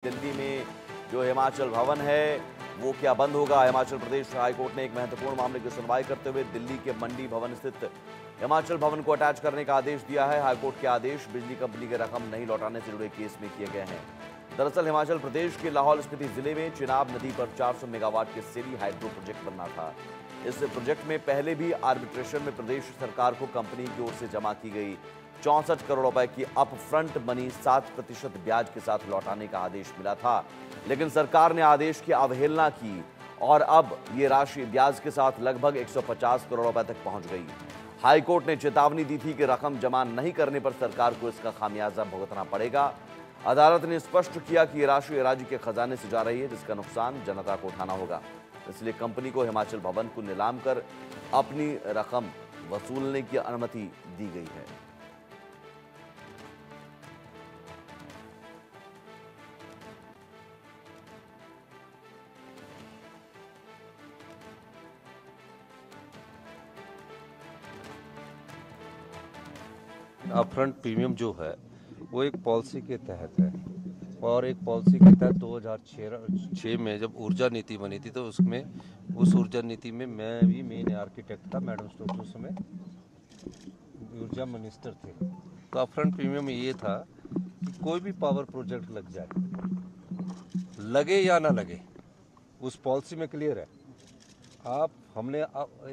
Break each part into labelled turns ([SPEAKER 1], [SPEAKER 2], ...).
[SPEAKER 1] दिल्ली में जो हिमाचल भवन है वो क्या बंद होगा? हिमाचल प्रदेश हाईकोर्ट ने एक महत्वपूर्ण मामले की सुनवाई करते हुए दिल्ली के मंडी भवन स्थित हिमाचल भवन को अटैच करने का आदेश दिया है। हाईकोर्ट के आदेश बिजली कंपनी की रकम नहीं लौटाने से जुड़े केस में किए गए हैं। दरअसल हिमाचल प्रदेश के लाहौल स्पीति जिले में चिनाब नदी पर 400 मेगावाट के सेरी हाइड्रो प्रोजेक्ट बनना था। इस प्रोजेक्ट में पहले भी आर्बिट्रेशन में प्रदेश सरकार को कंपनी की ओर से जमा की गई 64 करोड़ रुपए की अप फ्रंट मनी 7% ब्याज के साथ लौटाने का आदेश मिला था, लेकिन सरकार ने आदेश की अवहेलना की और अब ये राशि ब्याज के साथ लगभग 150 करोड़ रुपए तक पहुंच गई। हाईकोर्ट ने चेतावनी दी थी कि रकम जमा नहीं करने पर सरकार को इसका खामियाजा भुगतना पड़ेगा। अदालत ने स्पष्ट किया कि ये राशि राज्य के खजाने से जा रही है, जिसका नुकसान जनता को उठाना होगा। इसलिए कंपनी को हिमाचल भवन को नीलाम कर अपनी रकम वसूलने की अनुमति दी गई है।
[SPEAKER 2] अपफ्रंट प्रीमियम जो है वो एक पॉलिसी के तहत है और एक पॉलिसी के तहत 2006 में जब ऊर्जा नीति बनी थी तो उसमें उस ऊर्जा नीति में मैं भी मेन आर्किटेक्ट था। मैडम स्टोक्स उस समय ऊर्जा मिनिस्टर थे। तो अपफ्रंट प्रीमियम ये था कि कोई भी पावर प्रोजेक्ट लग जाए, लगे या ना लगे, उस पॉलिसी में क्लियर है। हमने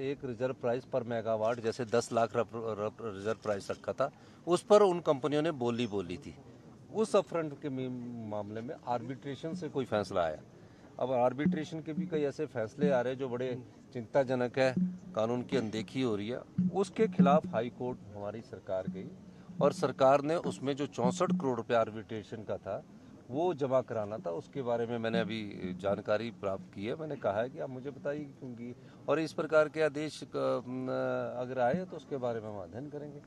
[SPEAKER 2] एक रिजर्व प्राइस पर मेगावाट जैसे 10 लाख रिजर्व प्राइस रखा था, उस पर उन कंपनियों ने बोली थी। उस अपफ्रंट के मामले में आर्बिट्रेशन से कोई फैसला आया। अब आर्बिट्रेशन के भी कई ऐसे फैसले आ रहे हैं जो बड़े चिंताजनक है, कानून की अनदेखी हो रही है। उसके खिलाफ हाई कोर्ट हमारी सरकार गई और सरकार ने उसमें जो 64 करोड़ रुपये आर्बिट्रेशन का था वो जमा कराना था। उसके बारे में मैंने अभी जानकारी प्राप्त की है। मैंने कहा है कि आप मुझे बताइए क्योंकि और इस प्रकार के आदेश अगर आए तो उसके बारे में हम अध्ययन करेंगे।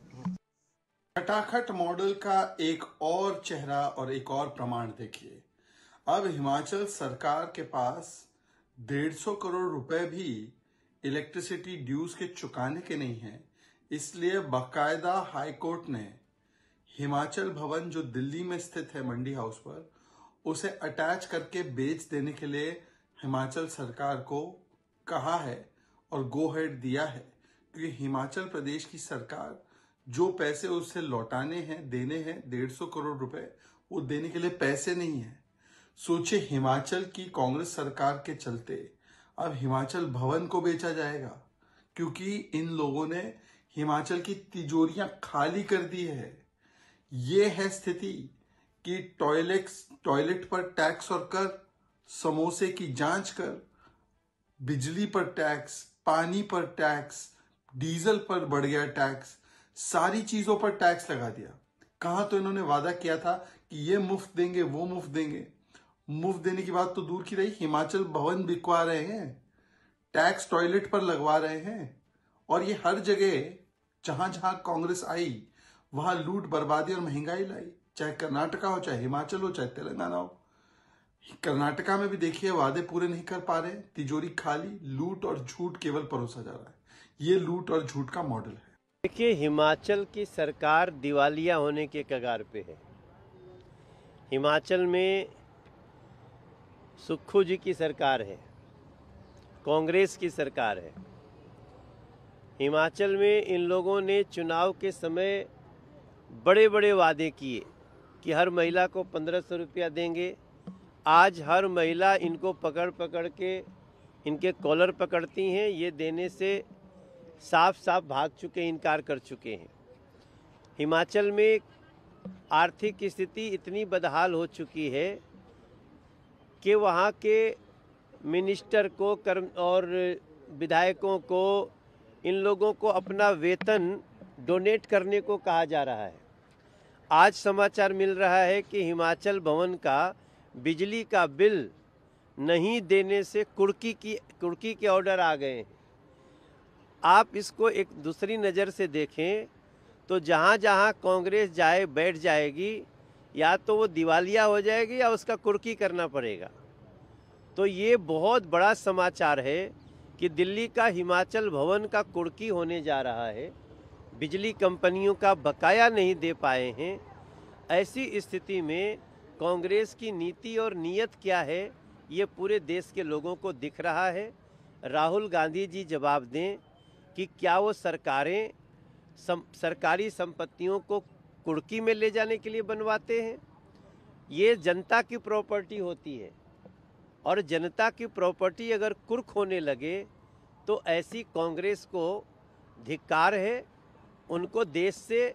[SPEAKER 3] खटाखट मॉडल का एक और चेहरा और एक और प्रमाण देखिए। अब हिमाचल सरकार के पास 150 करोड़ रुपए भी इलेक्ट्रिसिटी ड्यूज के चुकाने के नहीं है, इसलिए बाकायदा हाईकोर्ट ने हिमाचल भवन जो दिल्ली में स्थित है मंडी हाउस पर, उसे अटैच करके बेच देने के लिए हिमाचल सरकार को कहा है और गो हेड दिया है, क्योंकि हिमाचल प्रदेश की सरकार जो पैसे उससे लौटाने हैं, देने हैं 150 करोड़ रुपए, वो देने के लिए पैसे नहीं है। सोचिए, हिमाचल की कांग्रेस सरकार के चलते अब हिमाचल भवन को बेचा जाएगा, क्योंकि इन लोगों ने हिमाचल की तिजोरियां खाली कर दी है। ये है स्थिति कि टॉयलेट पर टैक्स और कर, समोसे की जांच कर, बिजली पर टैक्स, पानी पर टैक्स, डीजल पर बढ़ गया टैक्स, सारी चीजों पर टैक्स लगा दिया। कहां तो इन्होंने वादा किया था कि ये मुफ्त देंगे, वो मुफ्त देंगे। मुफ्त देने की बात तो दूर की रही, हिमाचल भवन बिकवा रहे हैं, टैक्स टॉयलेट पर लगवा रहे हैं। और ये हर जगह जहां जहां कांग्रेस आई वहां लूट, बर्बादी और महंगाई लाई। चाहे कर्नाटका हो, चाहे हिमाचल हो, चाहे तेलंगाना हो। कर्नाटका में भी देखिए वादे पूरे नहीं कर पा रहे, तिजोरी खाली, लूट और झूठ केवल परोसा जा रहा है। ये लूट और झूठ का मॉडल है।
[SPEAKER 4] देखिए, हिमाचल की सरकार दिवालिया होने के कगार पे है। हिमाचल में सुक्खू जी की सरकार है, कांग्रेस की सरकार है। हिमाचल में इन लोगों ने चुनाव के समय बड़े बड़े वादे किए कि हर महिला को 1500 रुपया देंगे। आज हर महिला इनको पकड़ पकड़ के इनके कॉलर पकड़ती हैं। ये देने से साफ साफ भाग चुके, इनकार कर चुके हैं। हिमाचल में आर्थिक स्थिति इतनी बदहाल हो चुकी है कि वहाँ के मिनिस्टर को और विधायकों को, इन लोगों को अपना वेतन डोनेट करने को कहा जा रहा है। आज समाचार मिल रहा है कि हिमाचल भवन का बिजली का बिल नहीं देने से कुर्की के ऑर्डर आ गए हैं। आप इसको एक दूसरी नज़र से देखें तो जहाँ जहाँ कांग्रेस जाए बैठ जाएगी, या तो वो दिवालिया हो जाएगी या उसका कुर्की करना पड़ेगा। तो ये बहुत बड़ा समाचार है कि दिल्ली का हिमाचल भवन का कुर्की होने जा रहा है। बिजली कंपनियों का बकाया नहीं दे पाए हैं। ऐसी स्थिति में कांग्रेस की नीति और नीयत क्या है ये पूरे देश के लोगों को दिख रहा है। राहुल गांधी जी जवाब दें कि क्या वो सरकारें सरकारी संपत्तियों को कुर्की में ले जाने के लिए बनवाते हैं। ये जनता की प्रॉपर्टी होती है और जनता की प्रॉपर्टी अगर कुर्क होने लगे तो ऐसी कांग्रेस को धिक्कार है। उनको देश से